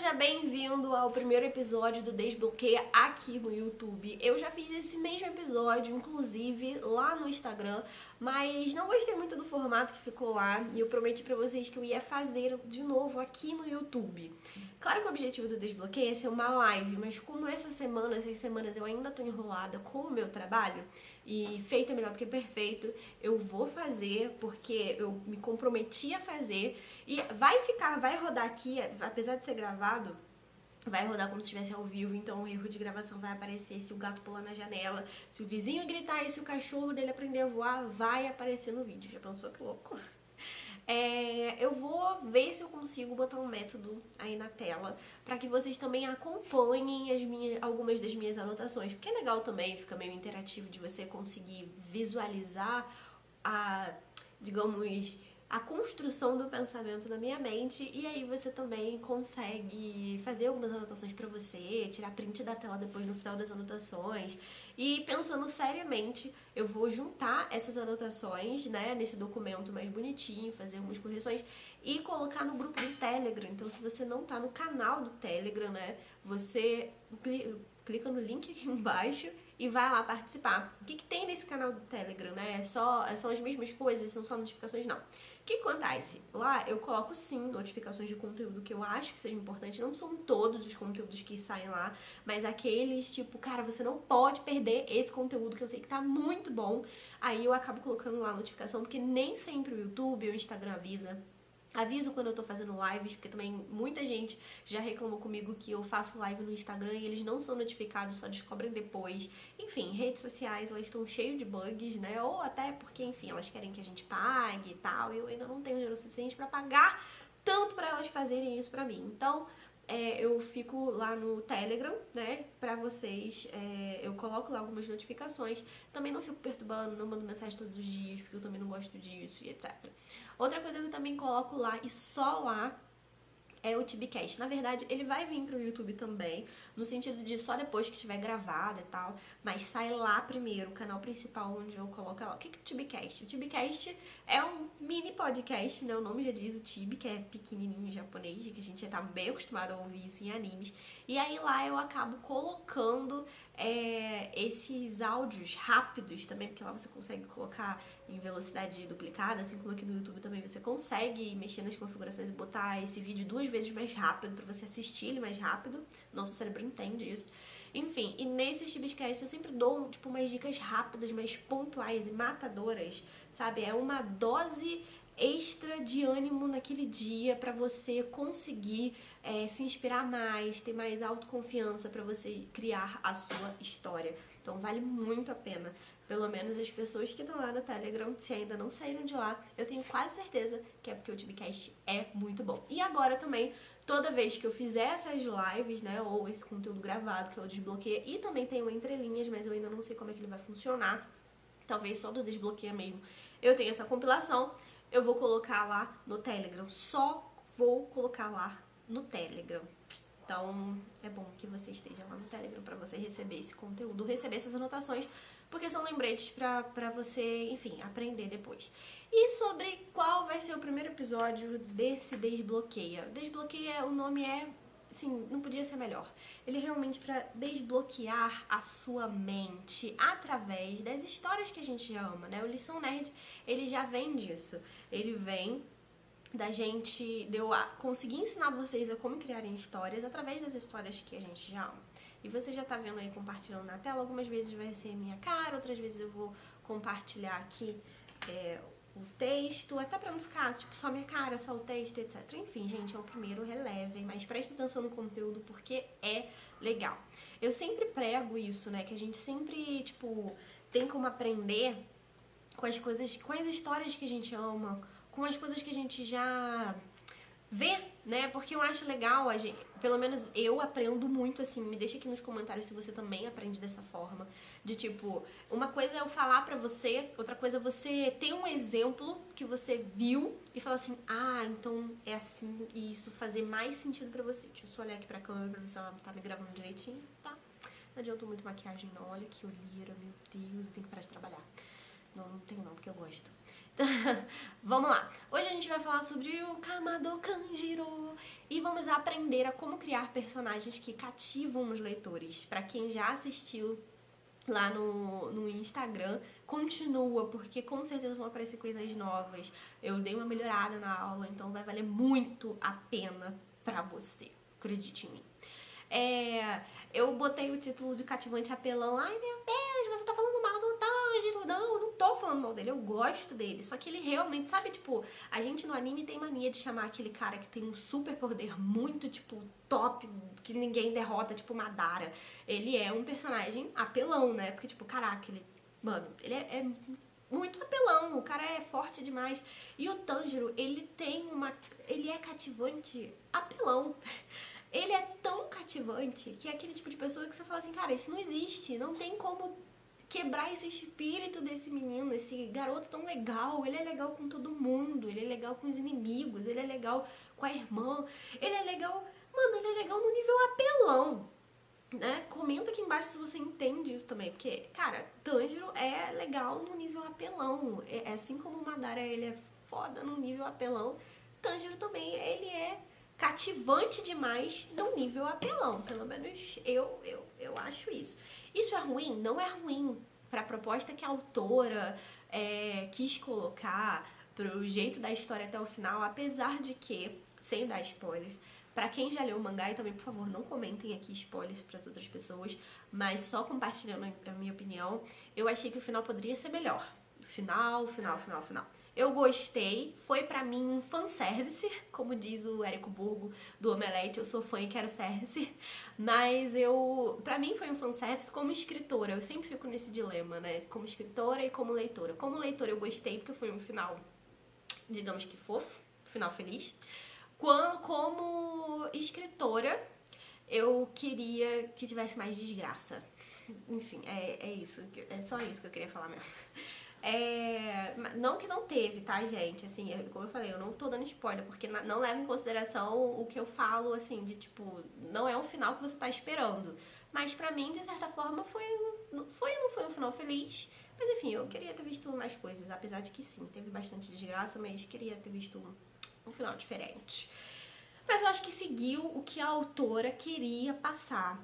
Seja bem-vindo ao primeiro episódio do Desbloqueia aqui no YouTube. Eu já fiz esse mesmo episódio, inclusive, lá no Instagram, mas não gostei muito do formato que ficou lá e eu prometi pra vocês que eu ia fazer de novo aqui no YouTube. Claro que o objetivo do Desbloqueia é ser uma live, mas como essas semanas eu ainda tô enrolada com o meu trabalho, e feito é melhor do que perfeito, eu vou fazer porque eu me comprometi a fazer e vai rodar aqui, apesar de ser gravado, vai rodar como se estivesse ao vivo, então o erro de gravação vai aparecer se o gato pular na janela, se o vizinho gritar e se o cachorro dele aprender a voar, vai aparecer no vídeo. Já pensou que louco? Eu vou ver se eu consigo botar um método aí na tela para que vocês também acompanhem algumas das minhas anotações, porque é legal também, fica meio interativo de você conseguir visualizar digamos, a construção do pensamento na minha mente, e aí você também consegue fazer algumas anotações pra você, tirar print da tela depois no final das anotações. E pensando seriamente, eu vou juntar essas anotações, né, nesse documento mais bonitinho, fazer algumas correções e colocar no grupo do Telegram. Então, se você não tá no canal do Telegram, né, você clica no link aqui embaixo e vai lá participar. O que tem nesse canal do Telegram, né? São as mesmas coisas, são só notificações? Não. O que acontece? Lá eu coloco sim notificações de conteúdo que eu acho que seja importante. Não são todos os conteúdos que saem lá, mas aqueles tipo, cara, você não pode perder esse conteúdo que eu sei que tá muito bom. Aí eu acabo colocando lá a notificação, porque nem sempre o YouTube ou o Instagram avisa. Aviso quando eu tô fazendo lives, porque também muita gente já reclamou comigo que eu faço live no Instagram e eles não são notificados, só descobrem depois. Enfim, redes sociais, elas estão cheias de bugs, né? Ou até porque, enfim, elas querem que a gente pague e tal, e eu ainda não tenho dinheiro suficiente pra pagar tanto pra elas fazerem isso pra mim. Então, eu fico lá no Telegram, né, pra vocês, eu coloco lá algumas notificações, também não fico perturbando, não mando mensagem todos os dias, porque eu também não gosto disso e etc. Outra coisa que eu também coloco lá, e só lá, é o Tibcast. Na verdade, ele vai vir pro YouTube também, no sentido de só depois que estiver gravado e tal, mas sai lá primeiro, o canal principal onde eu coloco lá. O que é o Tibcast? O Tibcast é um mini podcast, né? O nome já diz o Tib, que é pequenininho em japonês, que a gente já tá bem acostumado a ouvir isso em animes. E aí lá eu acabo colocando esses áudios rápidos também, porque lá você consegue colocar em velocidade duplicada, assim como aqui no YouTube também você consegue mexer nas configurações e botar esse vídeo 2 vezes mais rápido pra você assistir ele mais rápido. Nosso cérebro entende isso. Enfim, e nesses Tibcasts eu sempre dou tipo umas dicas rápidas, mais pontuais e matadoras, sabe? É uma dose extra de ânimo naquele dia pra você conseguir se inspirar mais, ter mais autoconfiança pra você criar a sua história. Então vale muito a pena. Pelo menos as pessoas que estão lá no Telegram, se ainda não saíram de lá, eu tenho quase certeza que é porque o Tibcast é muito bom. E agora também, toda vez que eu fizer essas lives, né, ou esse conteúdo gravado que eu desbloqueio, e também tem o Entre Linhas, mas eu ainda não sei como é que ele vai funcionar, talvez só do Desbloqueia mesmo, eu tenho essa compilação, eu vou colocar lá no Telegram, só vou colocar lá no Telegram. Então, é bom que você esteja lá no Telegram pra você receber esse conteúdo, receber essas anotações, porque são lembretes pra você, enfim, aprender depois. E sobre qual vai ser o primeiro episódio desse Desbloqueia. Desbloqueia, o nome assim, não podia ser melhor. Ele é realmente pra desbloquear a sua mente através das histórias que a gente já ama, né? O Lição Nerd, ele já vem disso. Ele vem de eu conseguir ensinar vocês a como criarem histórias através das histórias que a gente já ama. E você já tá vendo aí compartilhando na tela, algumas vezes vai ser minha cara, outras vezes eu vou compartilhar aqui o texto, até pra não ficar tipo só minha cara, só o texto, etc. Enfim, gente, é o primeiro, relevem, mas presta atenção no conteúdo porque é legal. Eu sempre prego isso, né, que a gente sempre, tipo, tem como aprender com as coisas, com as histórias que a gente ama, com as coisas que a gente já vê, né? Porque eu acho legal, pelo menos eu aprendo muito assim, me deixa aqui nos comentários se você também aprende dessa forma, de tipo, uma coisa é eu falar pra você, outra coisa é você ter um exemplo que você viu e falar assim, ah, então é assim, e isso fazer mais sentido pra você. Deixa eu só olhar aqui pra câmera pra ver se ela tá me gravando direitinho, tá? Não adiantou muito maquiagem não, olha que olheira, meu Deus, eu tenho que parar de trabalhar. Não tenho não, porque eu gosto. Vamos lá. Hoje a gente vai falar sobre o Kamado Kanjiro e vamos aprender a como criar personagens que cativam os leitores. Pra quem já assistiu lá no Instagram, continua, porque com certeza vão aparecer coisas novas. Eu dei uma melhorada na aula, então vai valer muito a pena pra você. Acredite em mim. Eu botei o título de cativante apelão. Ai, meu Deus, você tá falando mal do Tanjiro. Não, eu não tô falando mal dele, eu gosto dele. Só que ele realmente, sabe, tipo, a gente no anime tem mania de chamar aquele cara que tem um super poder muito, tipo, top, que ninguém derrota, tipo Madara. Ele é um personagem apelão, né? Porque, tipo, caraca, ele é muito apelão, o cara é forte demais. E o Tanjiro, ele é cativante apelão. Ele é tão cativante que é aquele tipo de pessoa que você fala assim, cara, isso não existe, não tem como quebrar esse espírito desse menino, esse garoto tão legal. Ele é legal com todo mundo, ele é legal com os inimigos, ele é legal com a irmã, ele é legal, mano, ele é legal no nível apelão, né? Comenta aqui embaixo se você entende isso também, porque, cara, Tanjiro é legal no nível apelão, assim como o Madara, ele é foda no nível apelão, Tanjiro também, ele é cativante demais no nível apelão. Pelo menos eu acho isso. Isso é ruim? Não é ruim para a proposta que a autora quis colocar, pro jeito da história até o final, apesar de que, sem dar spoilers, pra quem já leu o mangá, e também, por favor, não comentem aqui spoilers pras outras pessoas, mas só compartilhando a minha opinião, eu achei que o final poderia ser melhor. Final. Eu gostei, foi pra mim um fanservice, como diz o Érico Burgo do Omelete, eu sou fã e quero service, mas pra mim foi um fanservice como escritora, eu sempre fico nesse dilema, né, como escritora e como leitora. Como leitora eu gostei porque foi um final, digamos que fofo, final feliz. Como escritora, eu queria que tivesse mais desgraça. Enfim, é isso, é só isso que eu queria falar mesmo. Não que não teve, tá, gente? Assim, como eu falei, eu não tô dando spoiler, porque não leva em consideração o que eu falo, assim, de tipo, não é um final que você tá esperando. Mas pra mim, de certa forma, não foi um final feliz. Mas enfim, eu queria ter visto mais coisas, apesar de que sim, teve bastante desgraça, mas queria ter visto um final diferente. Mas eu acho que seguiu o que a autora queria passar.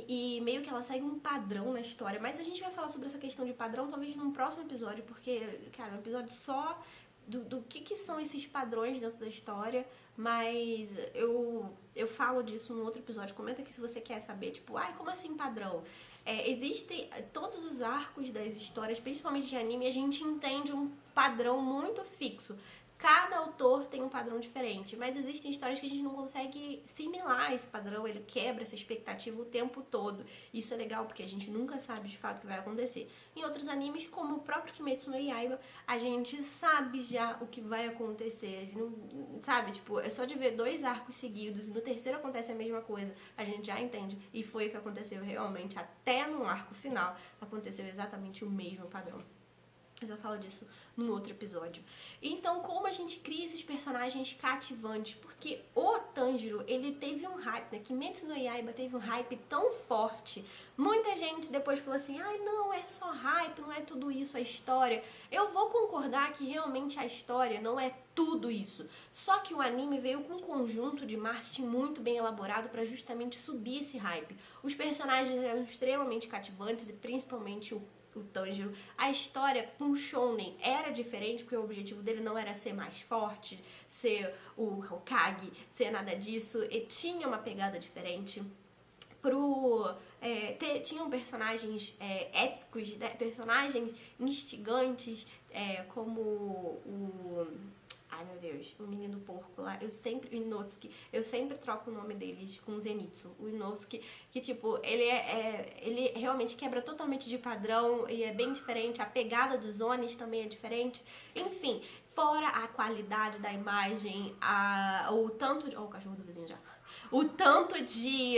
E meio que ela segue um padrão na história. Mas a gente vai falar sobre essa questão de padrão talvez num próximo episódio, porque, cara, é um episódio só do que são esses padrões dentro da história. Mas eu falo disso num outro episódio. Comenta aqui se você quer saber, tipo, ai, como assim padrão? Existem todos os arcos das histórias, principalmente de anime, a gente entende um padrão muito fixo. Cada autor tem um padrão diferente, mas existem histórias que a gente não consegue similar esse padrão, ele quebra essa expectativa o tempo todo. Isso é legal porque a gente nunca sabe de fato o que vai acontecer. Em outros animes, como o próprio Kimetsu no Yaiba, a gente sabe já o que vai acontecer. A gente não, sabe, tipo, é só de ver 2 arcos seguidos e no terceiro acontece a mesma coisa, a gente já entende. E foi o que aconteceu realmente, até no arco final aconteceu exatamente o mesmo padrão. Mas eu falo disso num outro episódio. Então, como a gente cria esses personagens cativantes? Porque o Tanjiro, ele teve um hype, né? Kimetsu no Yaiba teve um hype tão forte. Muita gente depois falou assim, ai, não, é só hype, não é tudo isso a história. Eu vou concordar que realmente a história não é tudo isso. Só que o anime veio com um conjunto de marketing muito bem elaborado para justamente subir esse hype. Os personagens eram extremamente cativantes e principalmente o Tanjiro. A história com o Shounen era diferente, porque o objetivo dele não era ser mais forte, ser o Hokage, ser nada disso, e tinha uma pegada diferente. Tinham personagens épicos, né? Personagens instigantes, como ai meu Deus, o menino porco lá, o Inosuke, eu sempre troco o nome deles com Zenitsu. O Inosuke, que tipo, ele realmente quebra totalmente de padrão e é bem diferente, a pegada dos Onis também é diferente. Enfim, fora a qualidade da imagem, o tanto de... Ó, o cachorro do vizinho já. O tanto de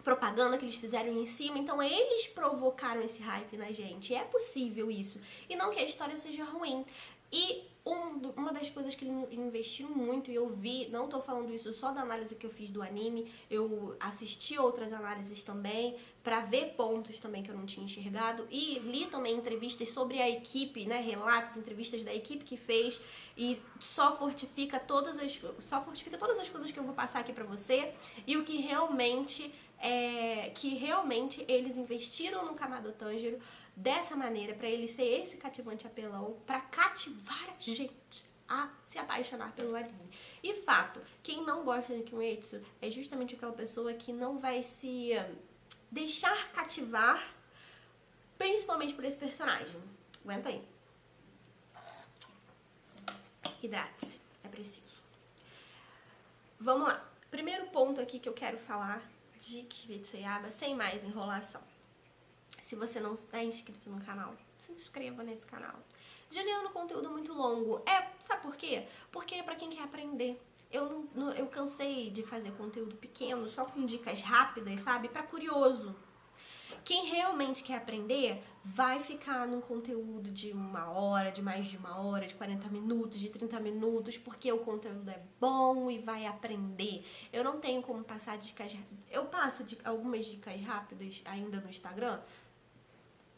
propaganda que eles fizeram em cima, então eles provocaram esse hype na gente. É possível isso. E não que a história seja ruim. E Uma das coisas que ele investiu muito, e eu vi, não tô falando isso só da análise que eu fiz do anime, eu assisti outras análises também, pra ver pontos também que eu não tinha enxergado, e li também entrevistas sobre a equipe, né, relatos, entrevistas da equipe que fez, e só fortifica todas as coisas que eu vou passar aqui pra você, e o que realmente eles investiram no Kamado Tanjiro dessa maneira, pra ele ser esse cativante apelão, pra cativar a gente a se apaixonar pelo anime. E fato, quem não gosta de Kimetsu é justamente aquela pessoa que não vai se deixar cativar, principalmente por esse personagem. Aguenta aí. Hidrate-se, é preciso. Vamos lá. Primeiro ponto aqui que eu quero falar de Kimetsu Yaiba, sem mais enrolação. Se você não está inscrito no canal, se inscreva nesse canal. Gerando conteúdo muito longo. Sabe por quê? Porque é pra quem quer aprender. Eu cansei de fazer conteúdo pequeno, só com dicas rápidas, sabe? Pra curioso. Quem realmente quer aprender vai ficar num conteúdo de 1 hora, de mais de 1 hora, de 40 minutos, de 30 minutos, porque o conteúdo é bom e vai aprender. Eu não tenho como passar dicas. Eu passo algumas dicas rápidas ainda no Instagram.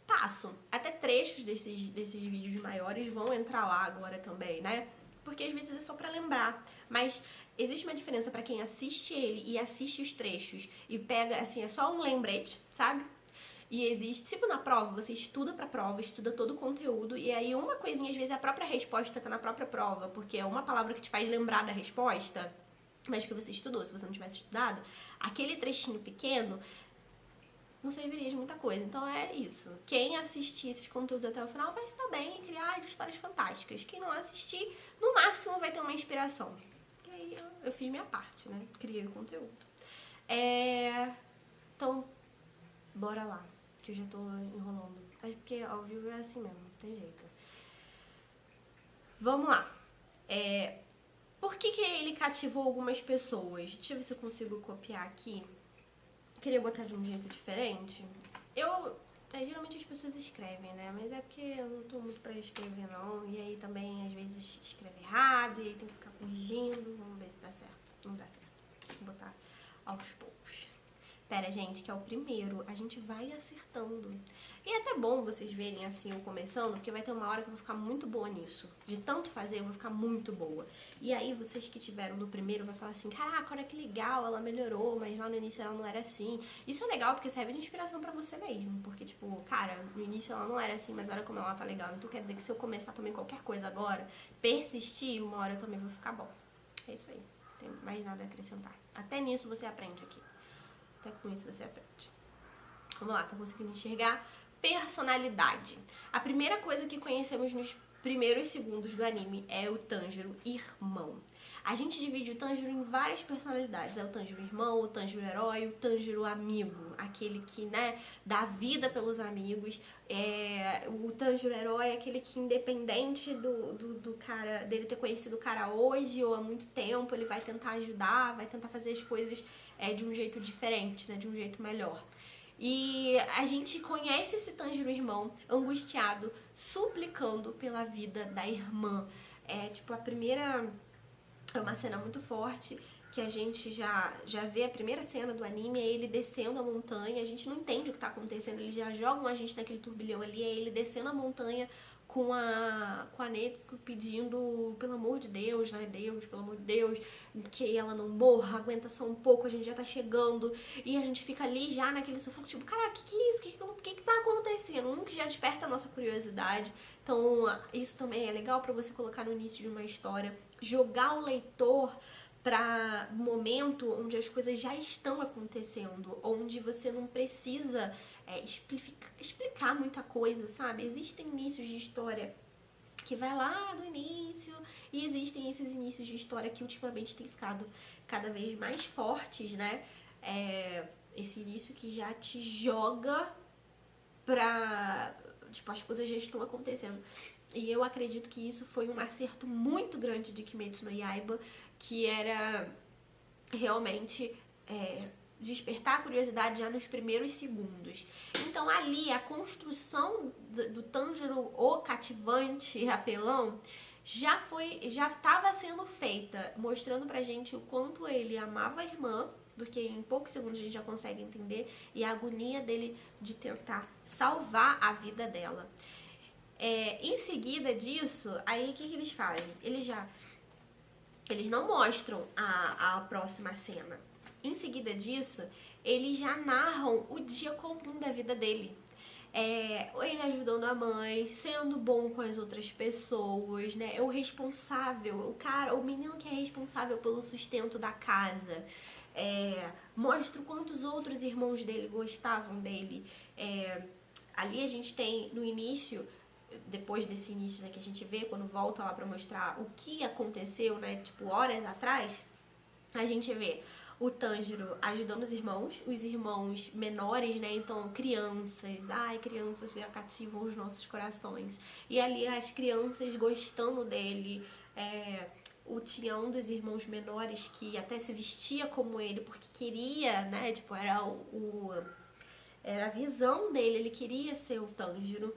Passo. Até trechos desses vídeos maiores vão entrar lá agora também, né? Porque às vezes é só pra lembrar. Mas existe uma diferença pra quem assiste ele e assiste os trechos e pega, assim, é só um lembrete, sabe? E existe, tipo na prova, você estuda pra prova, estuda todo o conteúdo, e aí uma coisinha, às vezes a própria resposta tá na própria prova, porque é uma palavra que te faz lembrar da resposta, mas que você estudou. Se você não tivesse estudado, aquele trechinho pequeno não serviria de muita coisa. Então é isso. Quem assistir esses conteúdos até o final vai estar bem e criar histórias fantásticas. Quem não assistir, no máximo vai ter uma inspiração. E aí eu fiz minha parte, né? Criei o conteúdo. Então, bora lá, que eu já tô enrolando. Acho que ao vivo é assim mesmo, não tem jeito. Vamos lá. Por que ele cativou algumas pessoas? Deixa eu ver se eu consigo copiar aqui. Queria botar de um jeito diferente. Geralmente as pessoas escrevem, né? Mas é porque eu não tô muito pra escrever, não. E aí também, às vezes, escreve errado. E aí tem que ficar corrigindo. Vamos ver se dá certo. Não dá certo. Vou botar aos poucos. Pera, gente, que é o primeiro. A gente vai acertando. E é até bom vocês verem assim eu começando, porque vai ter uma hora que eu vou ficar muito boa nisso. De tanto fazer, eu vou ficar muito boa. E aí vocês que tiveram no primeiro vai falar assim, caraca, olha que legal, ela melhorou, mas lá no início ela não era assim. Isso é legal porque serve de inspiração pra você mesmo. Porque, tipo, cara, no início ela não era assim, mas olha como ela tá legal. Então quer dizer que se eu começar também qualquer coisa agora, persistir, uma hora eu também vou ficar bom. É isso aí. Não tem mais nada a acrescentar. Até nisso você aprende aqui. Até com isso você aprende. Vamos lá, tá conseguindo enxergar? Personalidade. A primeira coisa que conhecemos nos primeiros segundos do anime é o Tanjiro irmão. A gente divide o Tanjiro em várias personalidades. É o Tanjiro irmão, o Tanjiro herói, o Tanjiro amigo. Aquele que, né, dá vida pelos amigos. O Tanjiro herói é aquele que, independente do cara, dele ter conhecido o cara hoje ou há muito tempo, ele vai tentar ajudar, vai tentar fazer as coisas de um jeito diferente, né, de um jeito melhor. E a gente conhece esse Tanjiro irmão angustiado, suplicando pela vida da irmã. Tipo, a primeira... É uma cena muito forte, que a gente já vê a primeira cena do anime, é ele descendo a montanha, a gente não entende o que tá acontecendo, eles já jogam a gente naquele turbilhão ali, é ele descendo a montanha com a Netsuko pedindo, pelo amor de Deus, né, Deus, pelo amor de Deus, que ela não morra, aguenta só um pouco, a gente já tá chegando, e a gente fica ali já naquele sufoco, tipo, caraca, que é isso? O que tá acontecendo? Um que já desperta a nossa curiosidade. Então, isso também é legal pra você colocar no início de uma história, jogar o leitor para um momento onde as coisas já estão acontecendo, onde você não precisa explicar muita coisa, sabe? Existem inícios de história que vai lá do início e existem esses inícios de história que ultimamente têm ficado cada vez mais fortes, né? Esse início que já te joga pra... Tipo, as coisas já estão acontecendo. E eu acredito que isso foi um acerto muito grande de Kimetsu no Yaiba, que era realmente despertar a curiosidade já nos primeiros segundos. Então ali a construção do Tanjiro, o cativante apelão, já estava sendo feita, mostrando pra gente o quanto ele amava a irmã, porque em poucos segundos a gente já consegue entender, e a agonia dele de tentar salvar a vida dela. Em seguida disso, aí o que eles fazem? Eles não mostram a próxima cena. Em seguida disso, eles já narram o dia comum da vida dele. Ele ajudando a mãe, sendo bom com as outras pessoas, né? É o responsável, o menino que é responsável pelo sustento da casa. Mostra o quantos outros irmãos dele gostavam dele. Ali a gente tem no início, depois desse início, né, que a gente vê quando volta lá pra mostrar o que aconteceu, né, tipo horas atrás, a gente vê o Tanjiro ajudando os irmãos menores, né, então crianças que cativam os nossos corações, e ali as crianças gostando dele. Tinha um dos irmãos menores que até se vestia como ele porque queria, né, tipo, era a visão dele, ele queria ser o Tanjiro.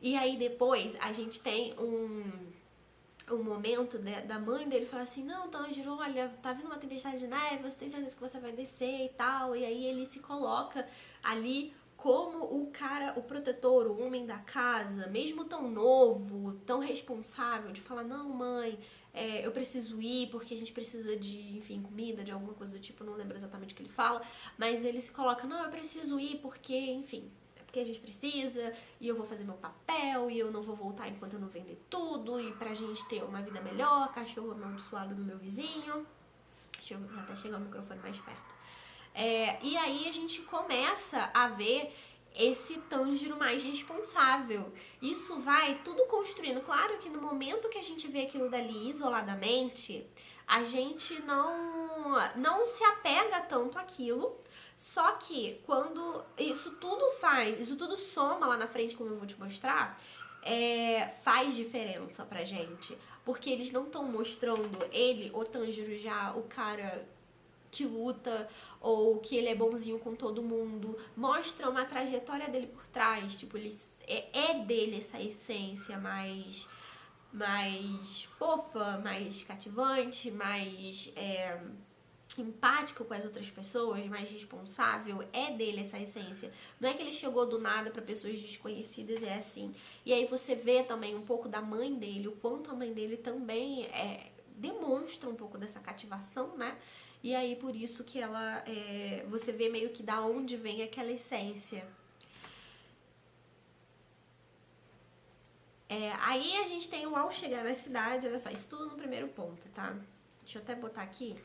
E aí depois a gente tem um momento da mãe dele falar assim: não, Tanjiro, olha, tá vindo uma tempestade de neve, você tem certeza que você vai descer e tal. E aí ele se coloca ali como o cara, o protetor, o homem da casa, mesmo tão novo, tão responsável, de falar: não, mãe, eu preciso ir porque a gente precisa de, enfim, comida, de alguma coisa do tipo, não lembro exatamente o que ele fala, mas ele se coloca: não, eu preciso ir porque, enfim, porque a gente precisa, e eu vou fazer meu papel, e eu não vou voltar enquanto eu não vender tudo, e pra gente ter uma vida melhor, cachorro amaldiçoado do meu vizinho. Deixa eu até chegar o microfone mais perto. E aí a gente começa a ver esse Tanjiro mais responsável. Isso vai tudo construindo. Claro que no momento que a gente vê aquilo dali isoladamente, a gente não se apega tanto àquilo. Só que quando isso tudo soma lá na frente, como eu vou te mostrar, faz diferença pra gente. Porque eles não estão mostrando o Tanjiro já, o cara que luta, ou que ele é bonzinho com todo mundo. Mostram a trajetória dele por trás. Tipo, ele dele essa essência mais fofa, mais cativante, mais empático com as outras pessoas, mais responsável. É dele essa essência. Não é que ele chegou do nada para pessoas desconhecidas, é assim. E aí você vê também um pouco da mãe dele, o quanto a mãe dele também demonstra um pouco dessa cativação, né? E aí por isso que ela, você vê meio que da onde vem aquela essência. Aí a gente tem o ao chegar na cidade, olha só, isso tudo no primeiro ponto, tá? Deixa eu até botar aqui.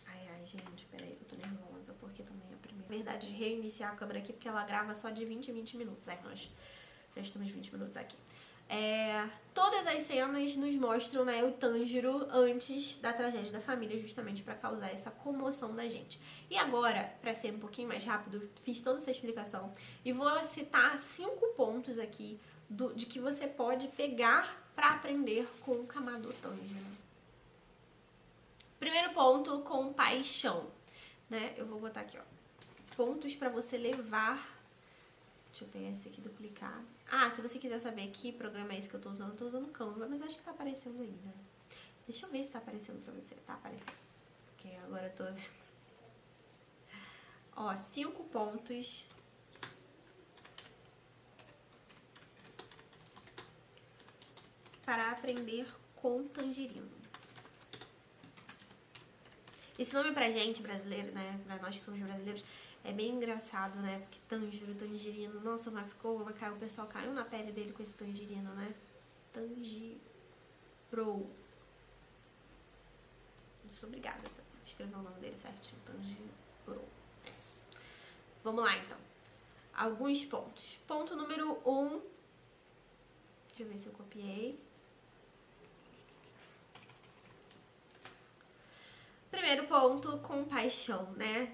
Ai, gente, peraí, eu tô nervosa, porque também é a primeira. Na verdade, reiniciar a câmera aqui, porque ela grava só de 20 em 20 minutos. Nós já estamos 20 minutos aqui. Todas as cenas nos mostram, né, o Tanjiro antes da tragédia da família, justamente para causar essa comoção da gente. E agora, para ser um pouquinho mais rápido, fiz toda essa explicação e vou citar 5 pontos aqui de que você pode pegar para aprender com o Kamado Tanjiro. Primeiro ponto, compaixão, né? Eu vou botar aqui, ó, pontos para você levar. Deixa eu pegar esse aqui, duplicar. Se você quiser saber que programa é esse que eu tô usando Canva, mas acho que tá aparecendo aí, né? Deixa eu ver se tá aparecendo pra você. Tá aparecendo. Porque agora eu tô vendo. Ó, 5 pontos para aprender com Tanjirino. Esse nome pra gente brasileiro, né? Pra nós que somos brasileiros, é bem engraçado, né? Porque Tanjiro, Tanjirino, nossa, mas o pessoal caiu na pele dele com esse Tanjirino, né? Tanjiro. Muito obrigada por escrever o nome dele certinho. Tanjiro. Isso. Vamos lá, então. Alguns pontos. Ponto número 1. Deixa eu ver se eu copiei. Primeiro ponto, compaixão, né?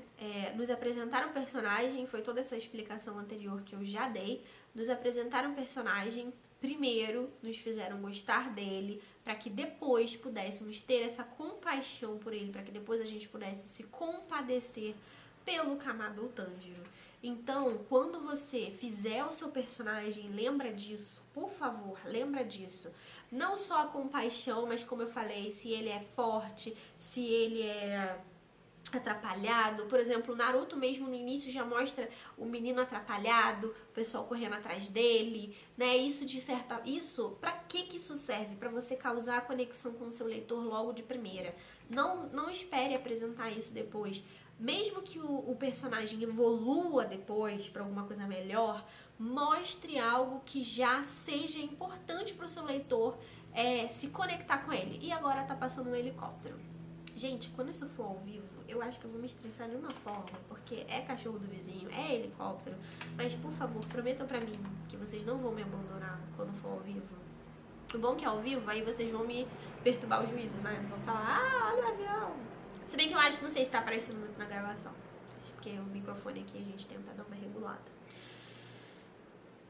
Nos apresentaram um personagem, foi toda essa explicação anterior que eu já dei. Nos apresentaram um personagem, primeiro nos fizeram gostar dele, para que depois pudéssemos ter essa compaixão por ele, para que depois a gente pudesse se compadecer pelo Kamado Tanjiro. Então, quando você fizer o seu personagem, lembra disso, por favor, lembra disso. Não só a compaixão, mas como eu falei, se ele é forte, se ele é atrapalhado. Por exemplo, o Naruto mesmo no início já mostra o menino atrapalhado, o pessoal correndo atrás dele, né? Isso, pra que isso serve? Pra você causar a conexão com o seu leitor logo de primeira. Não espere apresentar isso depois. Mesmo que o personagem evolua depois para alguma coisa melhor, mostre algo que já seja importante para o seu leitor se conectar com ele. E agora tá passando um helicóptero. Gente, quando isso for ao vivo, eu acho que eu vou me estressar de uma forma, porque é cachorro do vizinho, é helicóptero. Mas, por favor, prometam pra mim que vocês não vão me abandonar quando for ao vivo. O bom é que ao vivo, aí vocês vão me perturbar o juízo, né? Vão falar, olha o avião. Se bem que eu acho, não sei se tá aparecendo muito na gravação. Acho que o microfone aqui a gente tenta dar uma regulada.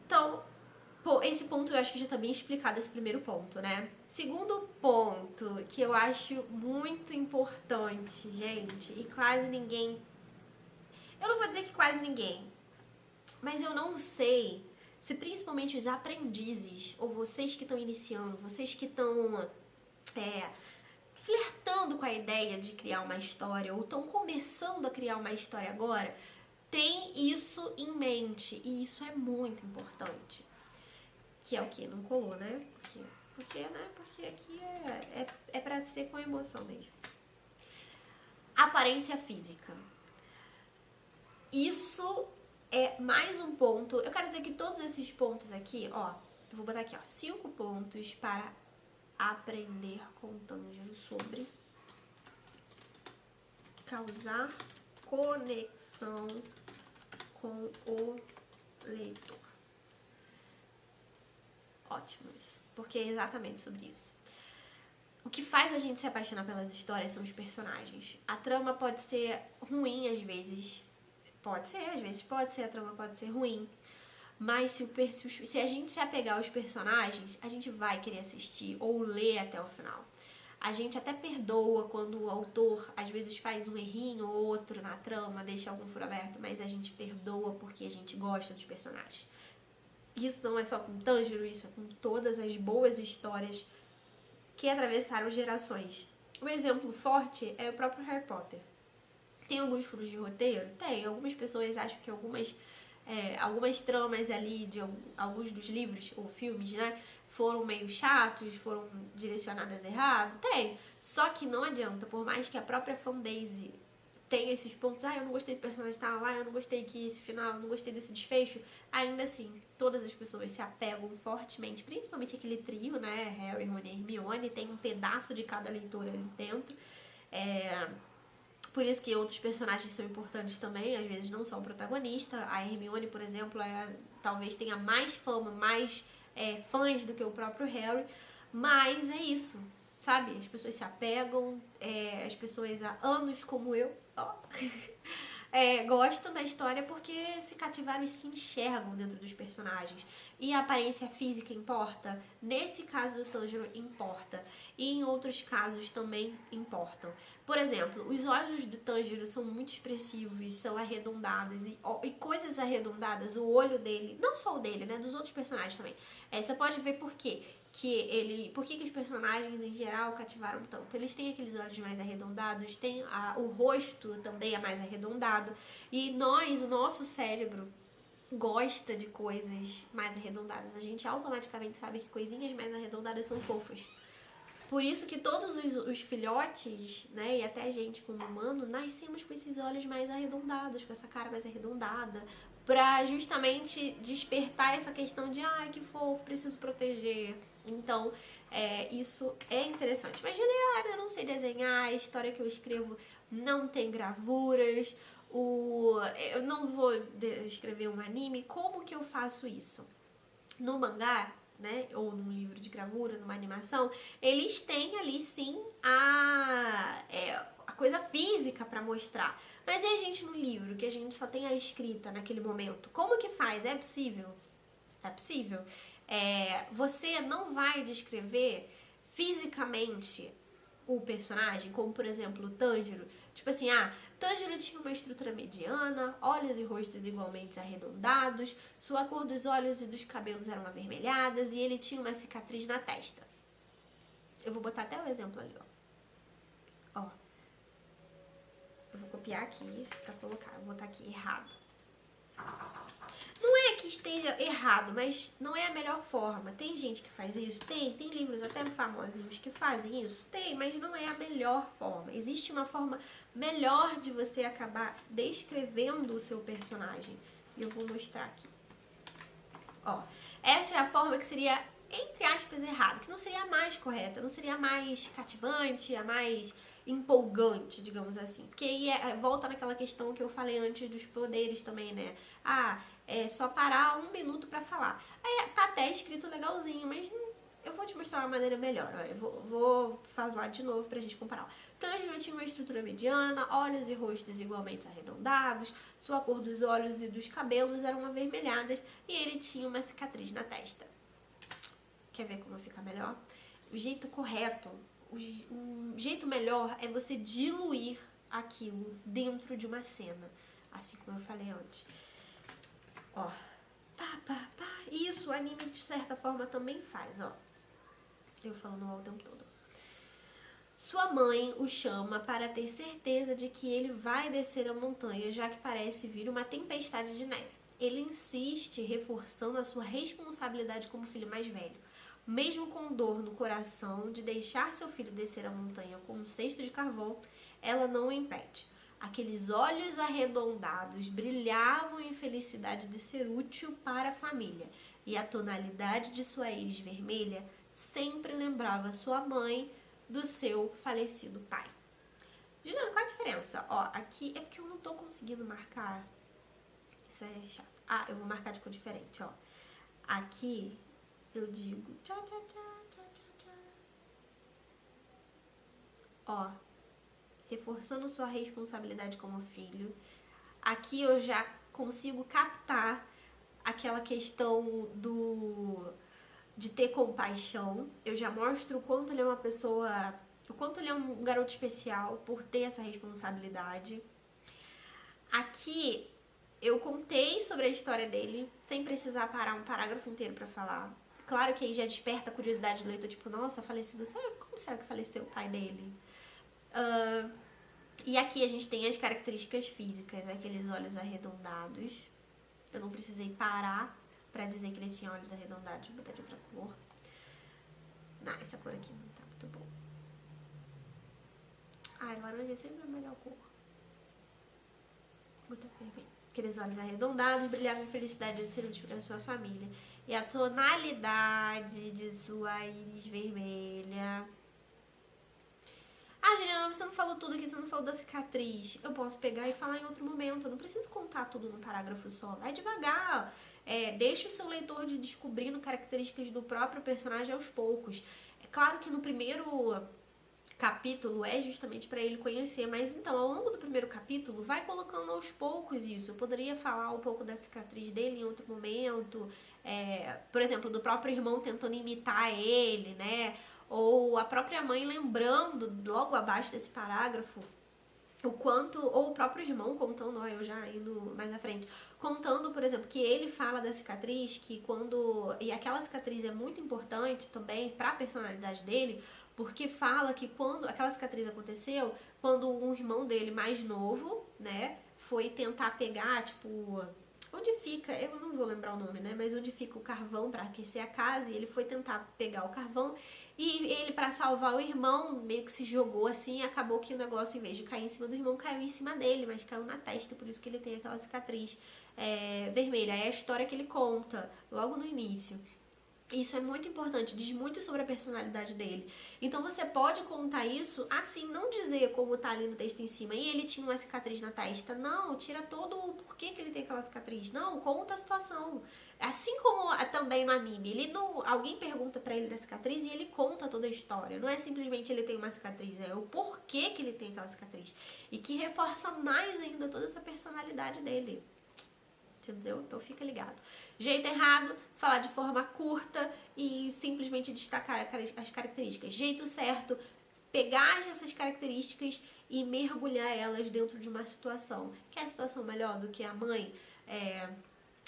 Então, esse ponto eu acho que já tá bem explicado, esse primeiro ponto, né? Segundo ponto, que eu acho muito importante, gente, e quase ninguém... Eu não vou dizer que quase ninguém, mas eu não sei se principalmente os aprendizes, ou vocês que estão iniciando, vocês que estão flertando com a ideia de criar uma história, ou estão começando a criar uma história agora, tem isso em mente, e isso é muito importante. Que é o que? Não colou, né? Porque aqui é pra ser com emoção mesmo. Aparência física. Isso é mais um ponto. Eu quero dizer que todos esses pontos aqui, ó, eu vou botar aqui, ó, 5 pontos para aprender com Tanjiro sobre causar conexão com o leitor. Ótimos, porque é exatamente sobre isso. O que faz a gente se apaixonar pelas histórias são os personagens. A trama pode ser ruim às vezes, a trama pode ser ruim, mas se a gente se apegar aos personagens, a gente vai querer assistir ou ler até o final. A gente até perdoa quando o autor às vezes faz um errinho ou outro na trama, deixa algum furo aberto, mas a gente perdoa porque a gente gosta dos personagens. Isso não é só com Tanjiro, isso é com todas as boas histórias que atravessaram gerações. Um exemplo forte é o próprio Harry Potter. Tem alguns furos de roteiro? Tem. Algumas pessoas acham que algumas tramas ali de alguns dos livros ou filmes, né, foram meio chatos, foram direcionadas errado. Tem. Só que não adianta, por mais que a própria fanbase tenha esses pontos, eu não gostei do personagem tal, eu não gostei que esse final, eu não gostei desse desfecho, ainda assim, todas as pessoas se apegam fortemente, principalmente aquele trio, né, Harry, Rony e Hermione, tem um pedaço de cada leitor ali dentro. Por isso que outros personagens são importantes também, às vezes não são o protagonista. A Hermione, por exemplo, talvez tenha mais fama, mais fãs do que o próprio Harry, mas é isso, sabe? As pessoas se apegam, as pessoas há anos como eu, gostam da história porque se cativaram e se enxergam dentro dos personagens. E a aparência física importa? Nesse caso do Tanjiro, importa. E em outros casos também importam. Por exemplo, os olhos do Tanjiro são muito expressivos, são arredondados. E coisas arredondadas, o olho dele, não só o dele, né? Dos outros personagens também. Você pode ver por quê. Por que os personagens em geral cativaram tanto? Eles têm aqueles olhos mais arredondados, o rosto também é mais arredondado, e o nosso cérebro gosta de coisas mais arredondadas. A gente automaticamente sabe que coisinhas mais arredondadas são fofas. Por isso que todos os filhotes, né, e até a gente como humano, nascemos com esses olhos mais arredondados, com essa cara mais arredondada, pra justamente despertar essa questão de que fofo, preciso proteger. Então, isso é interessante. Mas, Juliana, eu não sei desenhar, a história que eu escrevo não tem gravuras, eu não vou escrever um anime, como que eu faço isso? No mangá, né, ou num livro de gravura, numa animação, eles têm ali sim a coisa física pra mostrar. Mas e a gente no livro, que a gente só tem a escrita naquele momento? Como que faz? É possível? É possível. Você não vai descrever fisicamente o personagem, como por exemplo o Tanjiro. Tipo assim, Tanjiro tinha uma estrutura mediana, olhos e rostos igualmente arredondados, sua cor dos olhos e dos cabelos eram avermelhadas e ele tinha uma cicatriz na testa. Eu vou botar até o exemplo ali, ó. Eu vou copiar aqui pra colocar, vou botar aqui errado. Não é que esteja errado, mas não é a melhor forma. Tem gente que faz isso? Tem livros até famosinhos que fazem isso? Tem, mas não é a melhor forma. Existe uma forma melhor de você acabar descrevendo o seu personagem. E eu vou mostrar aqui. Ó, essa é a forma que seria, entre aspas, errada, que não seria a mais correta, não seria a mais cativante, a mais empolgante, digamos assim. Porque aí volta naquela questão que eu falei antes dos poderes também, né? É só parar 1 minuto pra falar. Aí tá até escrito legalzinho, mas eu vou te mostrar uma maneira melhor. Ó. Eu vou falar de novo pra gente comparar. Tanjiro tinha uma estrutura mediana, olhos e rostos igualmente arredondados, sua cor dos olhos e dos cabelos eram avermelhadas e ele tinha uma cicatriz na testa. Quer ver como fica melhor? O jeito correto, um jeito melhor é você diluir aquilo dentro de uma cena, assim como eu falei antes. Ó, isso o anime de certa forma também faz, ó. Eu falando o tempo todo. Sua mãe o chama para ter certeza de que ele vai descer a montanha, já que parece vir uma tempestade de neve. Ele insiste, reforçando a sua responsabilidade como filho mais velho. Mesmo com dor no coração de deixar seu filho descer a montanha com um cesto de carvão, ela não o impede. Aqueles olhos arredondados brilhavam em felicidade de ser útil para a família, e a tonalidade de sua íris vermelha sempre lembrava sua mãe do seu falecido pai. Juliana, qual a diferença? Ó, aqui é porque eu não tô conseguindo marcar. Isso é chato. Eu vou marcar de cor diferente, ó. Aqui eu digo tchau, tchau, tchau, tchau, tchau, tchau. Ó, reforçando sua responsabilidade como filho. Aqui eu já consigo captar aquela questão de ter compaixão. Eu já mostro o quanto ele é uma pessoa, o quanto ele é um garoto especial por ter essa responsabilidade. Aqui eu contei sobre a história dele, sem precisar parar um parágrafo inteiro pra falar. Claro que aí já desperta a curiosidade do leitor, tipo, nossa, falecido, como será que faleceu o pai dele? E aqui a gente tem as características físicas, aqueles olhos arredondados. Eu não precisei parar pra dizer que ele tinha olhos arredondados. Vou botar de outra cor. Não, essa cor aqui não tá muito bom. Laranja é sempre a melhor cor. Vou botar vermelho. Aqueles olhos arredondados brilhavam em felicidade de ser útil para sua família. E a tonalidade de sua íris vermelha. Juliana, você não falou tudo aqui, você não falou da cicatriz. Eu posso pegar e falar em outro momento. Eu não preciso contar tudo num parágrafo só. Vai devagar. Deixa o seu leitor de descobrindo características do próprio personagem aos poucos. É claro que no primeiro capítulo é justamente para ele conhecer, mas então, ao longo do primeiro capítulo, vai colocando aos poucos isso. Eu poderia falar um pouco da cicatriz dele em outro momento. Por exemplo, do próprio irmão tentando imitar ele, né? Ou a própria mãe lembrando, logo abaixo desse parágrafo, ou o próprio irmão contando, eu já indo mais à frente, contando, por exemplo, que ele fala da cicatriz, e aquela cicatriz é muito importante também para a personalidade dele, porque fala que quando aquela cicatriz aconteceu, quando um irmão dele mais novo, né, foi tentar pegar, tipo, onde fica, eu não vou lembrar o nome, né, mas onde fica o carvão para aquecer a casa, e ele foi tentar pegar o carvão, e ele, pra salvar o irmão, meio que se jogou assim, e acabou que o negócio, em vez de cair em cima do irmão, caiu em cima dele, mas caiu na testa, por isso que ele tem aquela cicatriz vermelha. É a história que ele conta logo no início. Isso é muito importante, diz muito sobre a personalidade dele. Então você pode contar isso assim, não dizer como tá ali no texto em cima, e ele tinha uma cicatriz na testa. Não, tira todo o porquê que ele tem aquela cicatriz. Não, conta a situação. Assim como também no anime, alguém pergunta pra ele da cicatriz e ele conta toda a história. Não é simplesmente ele tem uma cicatriz, é o porquê que ele tem aquela cicatriz. E que reforça mais ainda toda essa personalidade dele. Entendeu? Então fica ligado. Jeito errado, falar de forma curta e simplesmente destacar as características. Jeito certo, pegar essas características e mergulhar elas dentro de uma situação. Quer situação melhor do que a mãe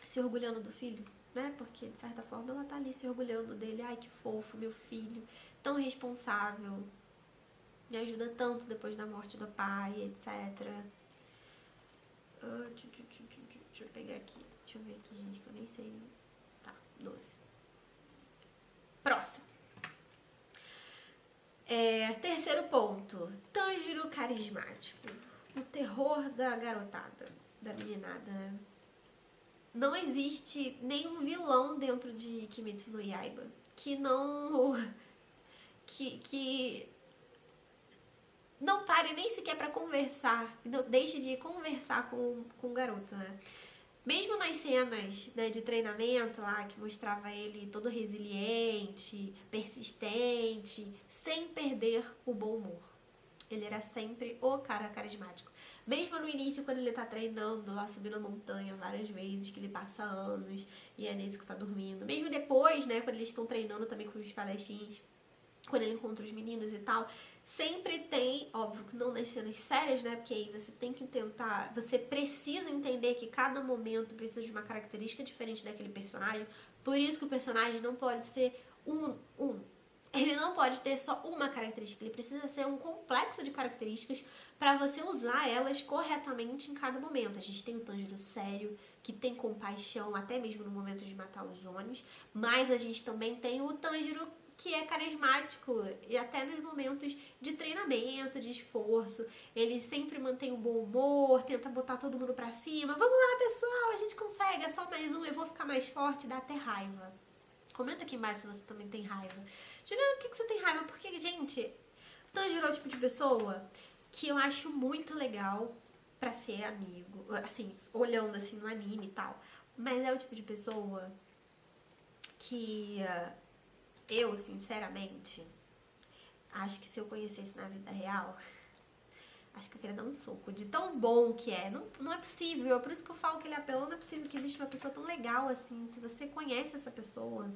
se orgulhando do filho? Né? Porque, de certa forma, ela tá ali se orgulhando dele. Ai, que fofo, meu filho, tão responsável, me ajuda tanto depois da morte do pai, etc. Deixa eu pegar aqui. Deixa eu ver aqui, gente, que eu nem sei. Tá, 12. Próximo. Terceiro ponto. Tanjiro carismático. O terror da garotada, da meninada, né? Não existe nenhum vilão dentro de Kimetsu no Yaiba que não... que não pare nem sequer pra conversar, não deixe de conversar com o garoto, né? Mesmo nas cenas, né, de treinamento lá, que mostrava ele todo resiliente, persistente, sem perder o bom humor. Ele era sempre o cara carismático. Mesmo no início, quando ele tá treinando lá, subindo a montanha várias vezes, que ele passa anos e é nesse que tá dormindo. Mesmo depois, né, quando eles estão treinando também com os espadachins, quando ele encontra os meninos e tal, sempre tem, óbvio que não nas cenas sérias, né, porque aí você tem que tentar, você precisa entender que cada momento precisa de uma característica diferente daquele personagem, por isso que o personagem não pode ser ele não pode ter só uma característica, ele precisa ser um complexo de características para você usar elas corretamente em cada momento. A gente tem o Tanjiro sério, que tem compaixão até mesmo no momento de matar os Onis, mas a gente também tem o Tanjiro que é carismático e até nos momentos de treinamento, de esforço, ele sempre mantém um bom humor, tenta botar todo mundo pra cima. Vamos lá, pessoal, a gente consegue, é só mais um, eu vou ficar mais forte, dá até raiva. Comenta aqui embaixo se você também tem raiva. Juliana, por que você tem raiva? Porque, gente, Tanjiro é o tipo de pessoa que eu acho muito legal pra ser amigo, assim, olhando assim no anime e tal, mas é o tipo de pessoa que eu, sinceramente, acho que se eu conhecesse na vida real, acho que eu queria dar um soco, de tão bom que é. Não é possível, é por isso que eu falo que ele é apelão, não é possível que existe uma pessoa tão legal assim. Se você conhece essa pessoa,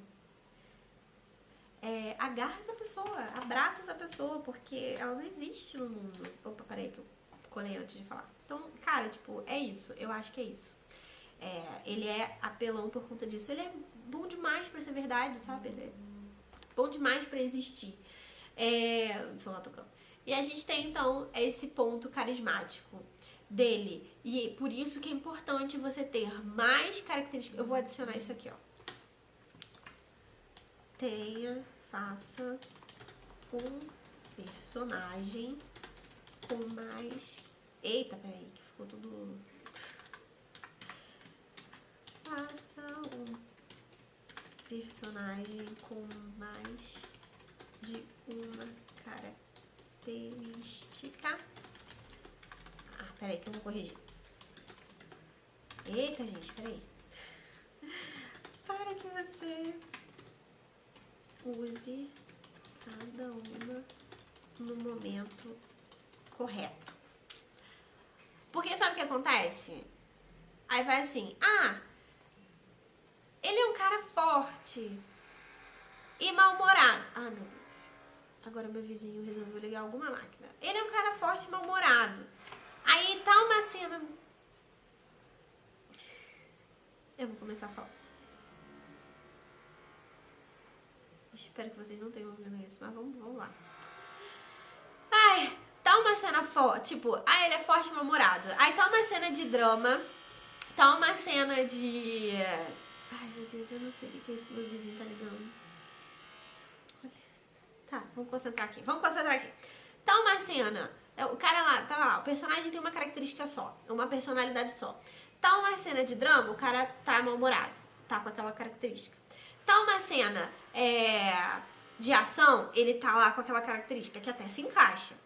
agarra essa pessoa, abraça essa pessoa, porque ela não existe no mundo. Opa, peraí que eu colei antes de falar. Então, cara, tipo, é isso, eu acho que é isso. Ele é apelão por conta disso. Ele é bom demais pra ser verdade, sabe? Ele é bom demais pra existir. O celular tocando. E a gente tem, então, esse ponto carismático dele. E por isso que é importante você ter mais características. Eu vou adicionar isso aqui, ó. Faça um personagem com mais... Eita, peraí, que ficou tudo... Faça um personagem com mais de uma característica. Peraí que eu vou corrigir. Eita, gente, peraí. Para que você use cada uma no momento correto. Porque sabe o que acontece? Aí vai assim, ele é um cara forte e mal-humorado. Meu Deus. Agora meu vizinho resolveu ligar alguma máquina. Ele é um cara forte e mal-humorado. Aí tá uma cena... Eu vou começar a falar. Espero que vocês não tenham ouvido isso, mas vamos lá. Tá uma cena forte, tipo, ele é forte e mal-humorado. Aí tá uma cena de drama, tá uma cena de... meu Deus, eu não sei o que é isso que meu vizinho tá ligando. Tá, vamos concentrar aqui. Tá uma cena, o cara lá, tá lá, o personagem tem uma característica só, uma personalidade só. Tá uma cena de drama, o cara tá mal-humorado, tá com aquela característica. Tá uma cena de ação, ele tá lá com aquela característica que até se encaixa.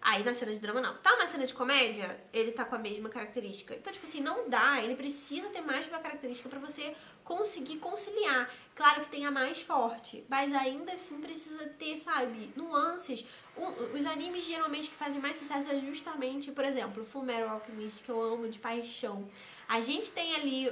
Aí na cena de drama não. Tá uma cena de comédia, ele tá com a mesma característica. Então, tipo assim, não dá. Ele precisa ter mais de uma característica pra você conseguir conciliar. Claro que tem a mais forte, mas ainda assim precisa ter, sabe, nuances. Os animes geralmente que fazem mais sucesso é justamente, por exemplo, Fullmetal Alchemist, que eu amo de paixão. A gente tem ali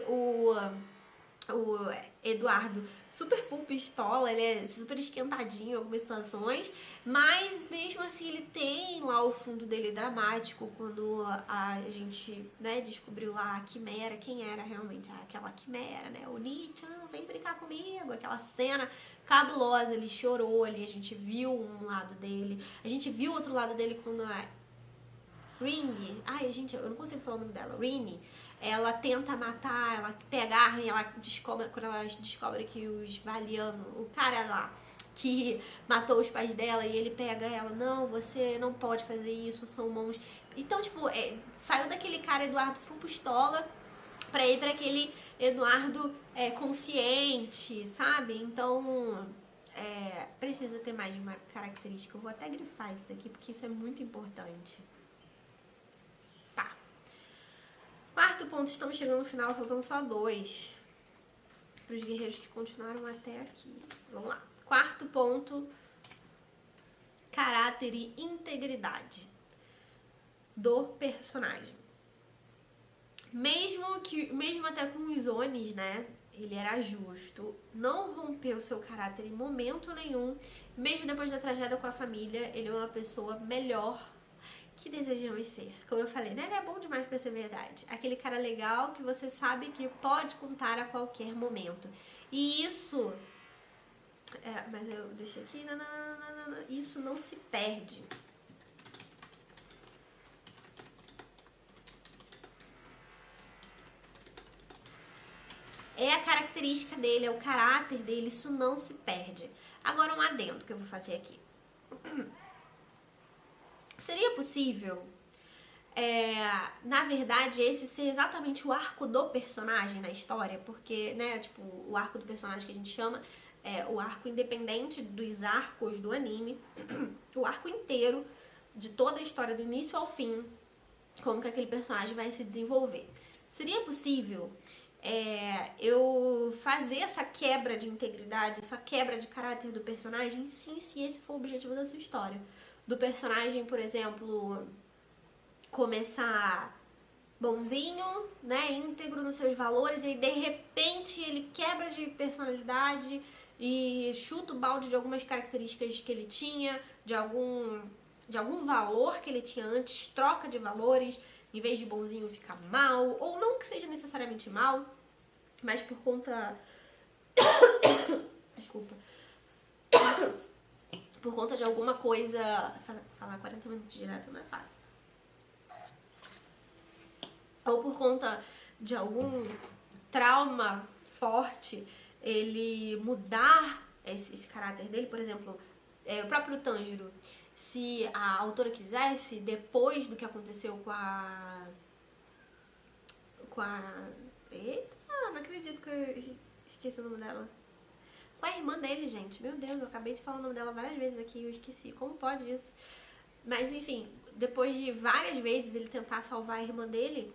o Eduardo super full pistola, ele é super esquentadinho em algumas situações, mas mesmo assim ele tem lá o fundo dele dramático, quando a gente, né, descobriu lá a Quimera, quem era realmente aquela Quimera, né, o Nietzsche, não vem brincar comigo, aquela cena cabulosa, ele chorou ali, a gente viu um lado dele, a gente viu outro lado dele quando a Ring, ai gente, eu não consigo falar o nome dela, Rini, ela tenta matar, ela pega a arma e ela descobre, quando ela descobre que os Valiano, o cara lá que matou os pais dela, e ele pega ela, não, você não pode fazer isso, são mãos. Então, tipo, saiu daquele cara Eduardo full pistola pra ir pra aquele Eduardo consciente, sabe? Então, precisa ter mais de uma característica. Eu vou até grifar isso daqui, porque isso é muito importante. Quarto ponto, estamos chegando no final, faltando só 2 para os guerreiros que continuaram até aqui. Vamos lá. Quarto ponto, caráter e integridade do personagem. Mesmo até com os Onis, né? Ele era justo, não rompeu seu caráter em momento nenhum. Mesmo depois da tragédia com a família, ele é uma pessoa melhor que desejamos ser. Como eu falei, né? Ele é bom demais pra ser verdade. Aquele cara legal que você sabe que pode contar a qualquer momento. E isso... mas eu deixei aqui... Isso não se perde. É a característica dele, é o caráter dele, isso não se perde. Agora um adendo que eu vou fazer aqui. Seria possível, na verdade, esse ser exatamente o arco do personagem na história? Porque, né, tipo, o arco do personagem que a gente chama é o arco independente dos arcos do anime, o arco inteiro de toda a história do início ao fim, como que aquele personagem vai se desenvolver. Seria possível eu fazer essa quebra de integridade, essa quebra de caráter do personagem, sim, se esse for o objetivo da sua história. Do personagem, por exemplo, começar bonzinho, né, íntegro nos seus valores, e aí, de repente ele quebra de personalidade e chuta o balde de algumas características que ele tinha, de algum valor que ele tinha antes, troca de valores, em vez de bonzinho fica mal, ou não que seja necessariamente mal, mas por conta... Desculpa. Por conta de alguma coisa... Falar 40 minutos direto não é fácil. Ou por conta de algum trauma forte, ele mudar esse caráter dele. Por exemplo, o próprio Tanjiro. Se a autora quisesse, depois do que aconteceu com a... Eita, não acredito que eu esqueci o nome dela. Com a irmã dele, gente. Meu Deus, eu acabei de falar o nome dela várias vezes aqui e eu esqueci. Como pode isso? Mas, enfim, depois de várias vezes ele tentar salvar a irmã dele,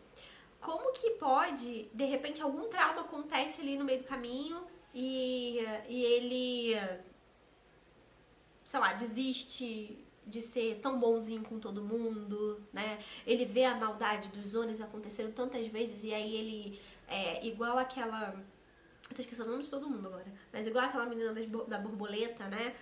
como que pode, de repente, algum trauma acontece ali no meio do caminho e ele, sei lá, desiste de ser tão bonzinho com todo mundo, né? Ele vê a maldade dos Onis acontecendo tantas vezes e aí ele, igual aquela... Eu tô esquecendo o nome de todo mundo agora. Mas igual aquela menina da borboleta, né?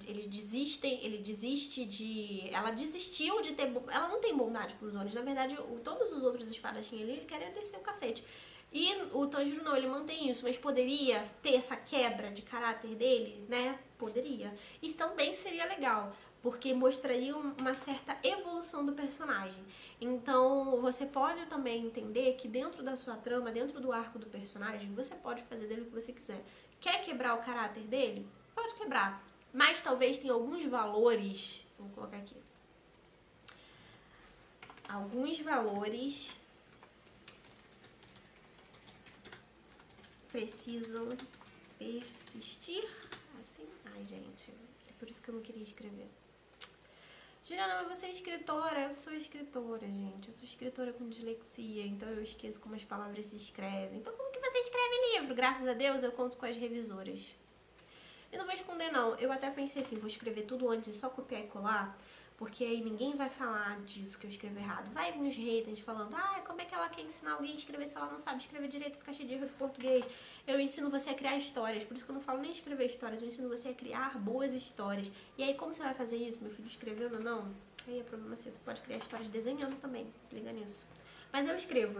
Ele desiste de... Ela desistiu de ter... Ela não tem bondade com os Onis. Na verdade, todos os outros espadachins ali querem descer o cacete. E o Tanjiro não, ele mantém isso. Mas poderia ter essa quebra de caráter dele, né? Poderia. Isso também seria legal, porque mostraria uma certa evolução do personagem. Então, você pode também entender que dentro da sua trama, dentro do arco do personagem, você pode fazer dele o que você quiser. Quer quebrar o caráter dele? Pode quebrar. Mas talvez tenha alguns valores... Vou colocar aqui. Alguns valores precisam persistir. Assim, ai, gente, é por isso que eu não queria escrever. Juliana, mas você é escritora? Eu sou escritora, gente. Eu sou escritora com dislexia, então eu esqueço como as palavras se escrevem. Então como que você escreve livro? Graças a Deus eu conto com as revisoras. Eu não vou esconder, não. Eu até pensei assim, vou escrever tudo antes e só copiar e colar, porque aí ninguém vai falar disso que eu escrevo errado. Vai vir os haters falando, como é que ela quer ensinar alguém a escrever se ela não sabe escrever direito, fica cheio de erro de português. Eu ensino você a criar histórias, por isso que eu não falo nem escrever histórias, eu ensino você a criar boas histórias. E aí, como você vai fazer isso, meu filho, escrevendo ou não? Aí é problema seu, você pode criar histórias desenhando também, se liga nisso. Mas eu escrevo,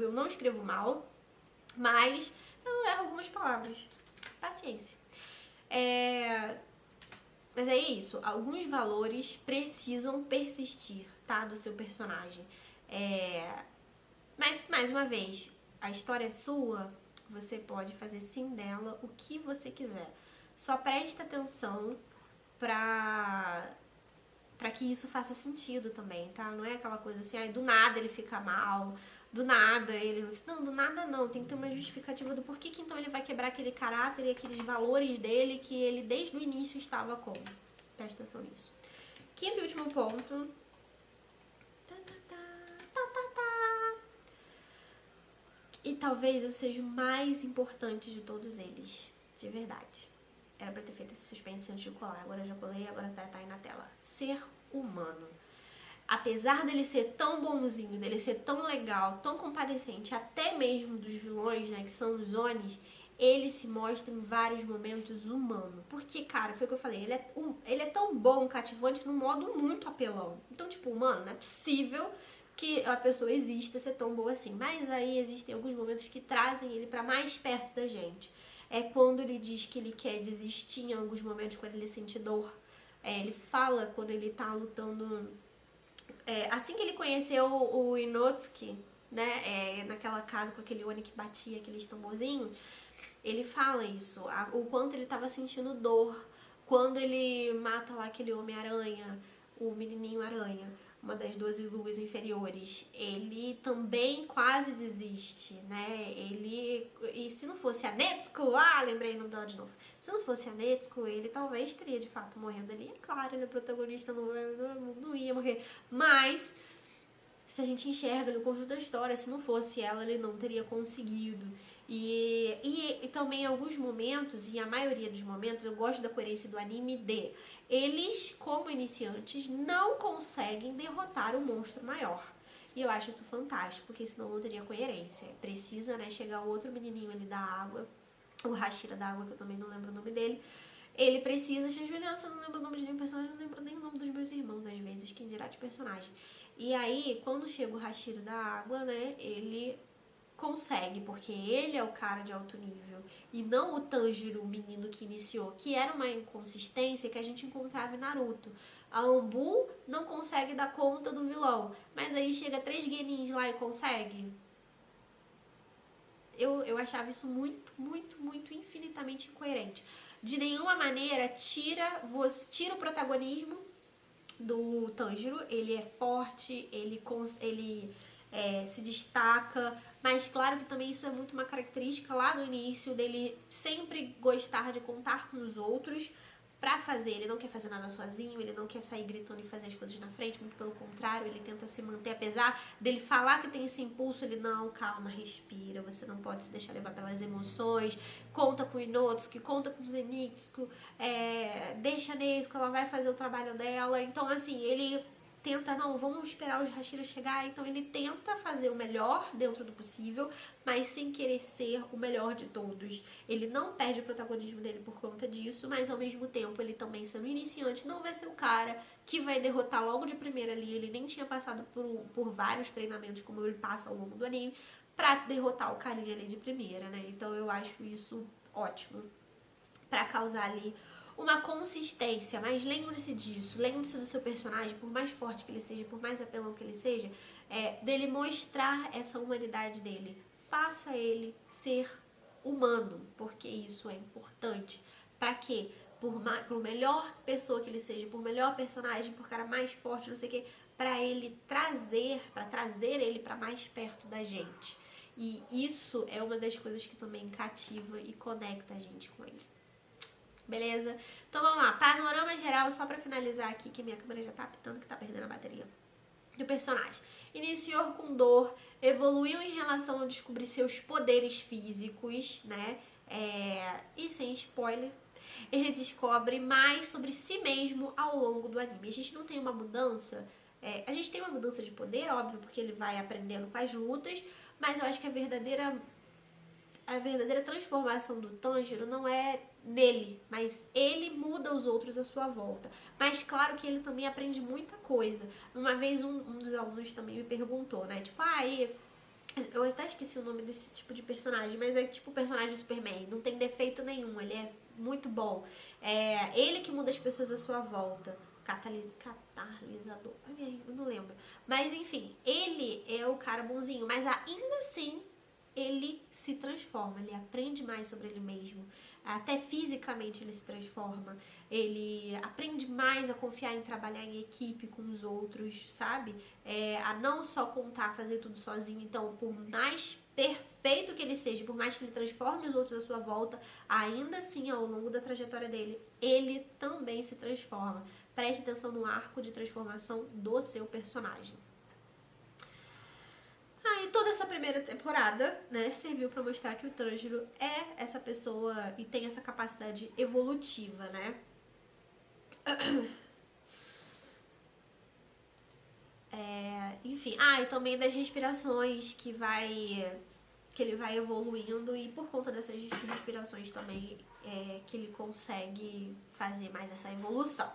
eu não escrevo mal, mas eu erro algumas palavras. Paciência. Mas é isso, alguns valores precisam persistir, tá? Do seu personagem. Mas, mais uma vez, a história é sua, você pode fazer sim dela o que você quiser. Só presta atenção pra que isso faça sentido também, tá? Não é aquela coisa assim, do nada ele fica mal, do nada ele... Não, do nada não, tem que ter uma justificativa do porquê que então ele vai quebrar aquele caráter e aqueles valores dele que ele desde o início estava com. Presta atenção nisso. Quinto e último ponto. E talvez eu seja o mais importante de todos eles, de verdade. Era pra ter feito esse suspense antes de colar, agora eu já colei, agora tá aí na tela. Ser humano. Apesar dele ser tão bonzinho, dele ser tão legal, tão compadecente, até mesmo dos vilões, né, que são os Onis, ele se mostra em vários momentos humano. Porque, cara, foi o que eu falei, ele é tão bom, cativante, num modo muito apelão. Então, tipo, mano, não é possível que a pessoa exista ser tão boa assim. Mas aí existem alguns momentos que trazem ele pra mais perto da gente. É quando ele diz que ele quer desistir em alguns momentos, quando ele sente dor. Ele fala quando ele tá lutando... assim que ele conheceu o Inosuke, né, naquela casa com aquele Oni que batia aqueles tamborzinhos, ele fala isso, o quanto ele tava sentindo dor quando ele mata lá aquele Homem-Aranha, o menininho aranha, uma das 12 luas inferiores. Ele também quase desiste, né? E se não fosse a Netsuko, lembrei o nome dela de novo. Se não fosse a Netsuko, ele talvez teria de fato morrendo ali. É claro, ele é protagonista, não ia morrer. Mas, se a gente enxerga no conjunto da história, se não fosse ela, ele não teria conseguido. E também em alguns momentos, e a maioria dos momentos, eu gosto da coerência do anime eles, como iniciantes, não conseguem derrotar o monstro maior. E eu acho isso fantástico, porque senão não teria coerência. Precisa, né, chegar o outro menininho ali da água, o Hashira da água, que eu também não lembro o nome dele. Ele precisa... Juliana, eu não lembro o nome de nenhum personagem, eu não lembro nem o nome dos meus irmãos, às vezes, quem dirá de personagem. E aí, quando chega o Hashira da água, né, ele... consegue, porque ele é o cara de alto nível e não o Tanjiro, o menino que iniciou, que era uma inconsistência que a gente encontrava em Naruto. A Anbu não consegue dar conta do vilão, mas aí chega 3 genins lá e consegue. Eu achava isso muito, muito, muito infinitamente incoerente. De nenhuma maneira tira o protagonismo do Tanjiro. Ele é forte, ele se destaca, mas claro que também isso é muito uma característica lá do início dele sempre gostar de contar com os outros pra fazer. Ele não quer fazer nada sozinho, ele não quer sair gritando e fazer as coisas na frente, muito pelo contrário, ele tenta se manter, apesar dele falar que tem esse impulso, ele não, calma, respira, você não pode se deixar levar pelas emoções, conta com o Inosuke, conta com o Zenitsu, deixa a Nezuko, ela vai fazer o trabalho dela. Então assim, ele tenta, não, vamos esperar os Hashira chegar, então ele tenta fazer o melhor dentro do possível, mas sem querer ser o melhor de todos. Ele não perde o protagonismo dele por conta disso, mas ao mesmo tempo ele também, sendo iniciante, não vai ser o cara que vai derrotar logo de primeira ali. Ele nem tinha passado por vários treinamentos como ele passa ao longo do anime pra derrotar o carinha ali de primeira, né? Então eu acho isso ótimo pra causar ali uma consistência, mas lembre-se disso, lembre-se do seu personagem, por mais forte que ele seja, por mais apelão que ele seja, dele mostrar essa humanidade dele. Faça ele ser humano, porque isso é importante. Pra quê? Por melhor pessoa que ele seja, por melhor personagem, por cara mais forte, não sei o quê, pra trazer ele pra mais perto da gente. E isso é uma das coisas que também cativa e conecta a gente com ele. Beleza? Então vamos lá, panorama geral, só pra finalizar aqui, que minha câmera já tá apitando que tá perdendo a bateria, do personagem. Iniciou com dor, evoluiu em relação a descobrir seus poderes físicos, né? E sem spoiler. ele descobre mais sobre si mesmo ao longo do anime. A gente não tem uma mudança, a gente tem uma mudança de poder, óbvio, porque ele vai aprendendo com as lutas, mas eu acho que a verdadeira transformação do Tanjiro não é nele, mas ele muda os outros à sua volta. Mas claro que ele também aprende muita coisa. Uma vez um dos alunos também me perguntou, né? Tipo, eu até esqueci o nome desse tipo de personagem, mas é tipo o personagem do Superman, não tem defeito nenhum, ele é muito bom. É ele que muda as pessoas à sua volta. Catalisador, eu não lembro. Mas enfim, ele é o cara bonzinho, mas ainda assim ele se transforma, ele aprende mais sobre ele mesmo, até fisicamente ele se transforma, ele aprende mais a confiar em trabalhar em equipe com os outros, sabe? A não só contar, fazer tudo sozinho. Então, por mais perfeito que ele seja, por mais que ele transforme os outros à sua volta, ainda assim, ao longo da trajetória dele, ele também se transforma. Preste atenção no arco de transformação do seu personagem. E toda essa primeira temporada, né, serviu pra mostrar que o Tanjiro é essa pessoa e tem essa capacidade evolutiva, né? Enfim, e também das respirações que ele vai evoluindo, e por conta dessas respirações também que ele consegue fazer mais essa evolução.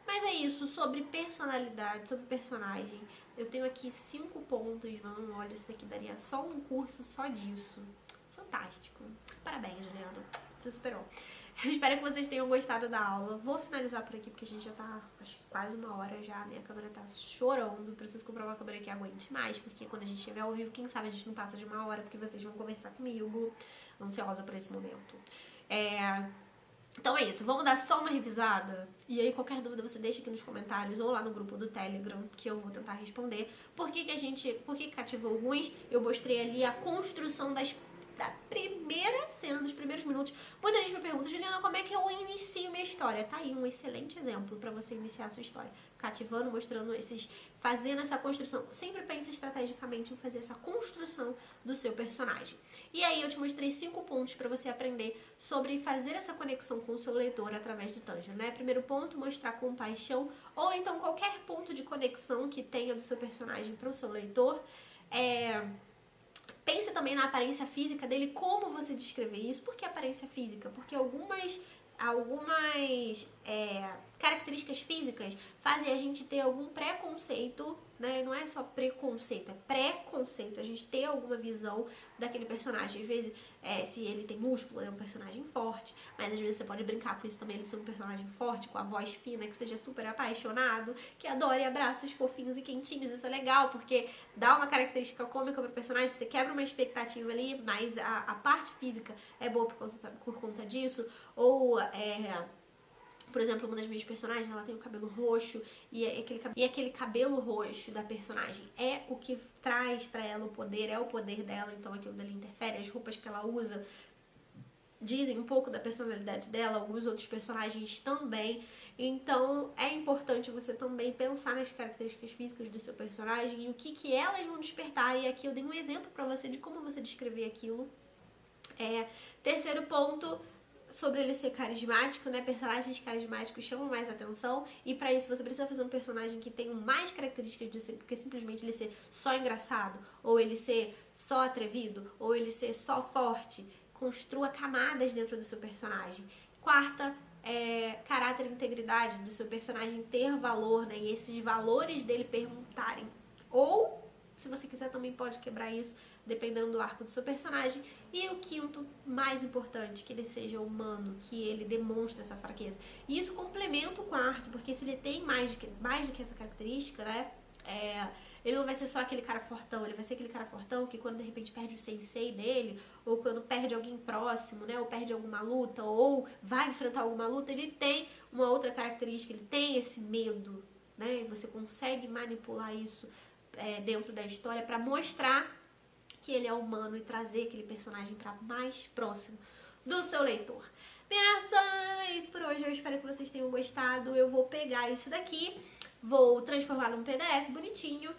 Mas é isso, sobre personalidade, sobre personagem. Eu tenho aqui 5 pontos, mano. Olha, isso daqui daria só um curso só disso. Fantástico. Parabéns, Juliana. Você superou. Eu espero que vocês tenham gostado da aula. Vou finalizar por aqui, porque a gente já tá, acho que quase 1 hora já. Minha câmera tá chorando. Preciso comprar uma câmera que aguente mais, porque quando a gente estiver ao vivo, quem sabe a gente não passa de 1 hora, porque vocês vão conversar comigo. Ansiosa por esse momento. Então é isso, vamos dar só uma revisada. E aí qualquer dúvida você deixa aqui nos comentários ou lá no grupo do Telegram, que eu vou tentar responder. Por que cativou alguns? Eu mostrei ali a construção da primeira cena, dos primeiros minutos. Muita gente me pergunta, Juliana, como é que eu inicio minha história? Tá aí um excelente exemplo pra você iniciar a sua história. Cativando, mostrando fazendo essa construção. Sempre pense estrategicamente em fazer essa construção do seu personagem. E aí eu te mostrei 5 pontos pra você aprender sobre fazer essa conexão com o seu leitor através do Tanjiro, né? Primeiro ponto, mostrar compaixão, ou então qualquer ponto de conexão que tenha do seu personagem pro seu leitor. Pense também na aparência física dele, como você descrever isso. Por que aparência física? Porque algumas características físicas fazem a gente ter algum preconceito, né? Não é só preconceito, é pré-conceito. A gente ter alguma visão daquele personagem. Às vezes, se ele tem músculo, ele é um personagem forte, mas às vezes você pode brincar com isso também, ele ser um personagem forte, com a voz fina, que seja super apaixonado, que adore abraços fofinhos e quentinhos. Isso é legal, porque dá uma característica cômica pro personagem, você quebra uma expectativa ali, mas a parte física é boa por conta disso. Ou, por exemplo, uma das minhas personagens, ela tem o cabelo roxo, e aquele cabelo roxo da personagem é o que traz pra ela o poder, é o poder dela, então aquilo dali interfere. As roupas que ela usa dizem um pouco da personalidade dela, alguns outros personagens também. Então é importante você também pensar nas características físicas do seu personagem e o que elas vão despertar. E aqui eu dei um exemplo pra você de como você descrever aquilo. Terceiro ponto, sobre ele ser carismático, né? Personagens carismáticos chamam mais atenção, e pra isso você precisa fazer um personagem que tenha mais características de ser, porque simplesmente ele ser só engraçado, ou ele ser só atrevido, ou ele ser só forte. Construa camadas dentro do seu personagem. Quarta, caráter e integridade do seu personagem ter valor, né? E esses valores dele perguntarem. Ou, se você quiser, também pode quebrar isso, dependendo do arco do seu personagem. E o quinto, mais importante, que ele seja humano, que ele demonstre essa fraqueza. E isso complementa o quarto, porque se ele tem mais do que essa característica, né? Ele não vai ser só aquele cara fortão, ele vai ser aquele cara fortão que quando de repente perde o sensei dele, ou quando perde alguém próximo, né? Ou perde alguma luta, ou vai enfrentar alguma luta, ele tem uma outra característica, ele tem esse medo, né? E você consegue manipular isso dentro da história pra mostrar que ele é humano e trazer aquele personagem para mais próximo do seu leitor. Meninas, por hoje eu espero que vocês tenham gostado. Eu vou pegar isso daqui, vou transformar num PDF bonitinho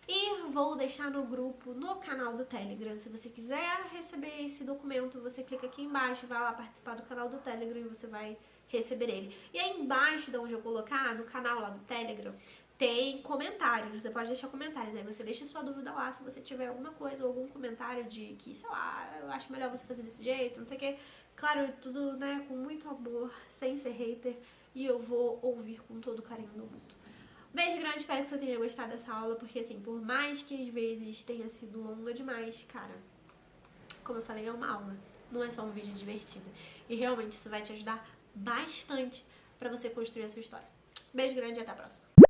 E vou deixar no grupo, no canal do Telegram. Se você quiser receber esse documento, você clica aqui embaixo, vai lá participar do canal do Telegram e você vai receber ele. E aí embaixo de onde eu colocar, no canal lá do Telegram, tem comentários. Você pode deixar comentários. Aí você deixa sua dúvida lá, se você tiver alguma coisa ou algum comentário de que, sei lá, eu acho melhor você fazer desse jeito, não sei o que. Claro, tudo, né, com muito amor, sem ser hater. E eu vou ouvir com todo o carinho do mundo. Beijo grande, espero que você tenha gostado dessa aula, porque assim, por mais que às vezes tenha sido longa demais, cara, como eu falei, é uma aula, não é só um vídeo divertido. E realmente isso vai te ajudar bastante pra você construir a sua história. Beijo grande e até a próxima.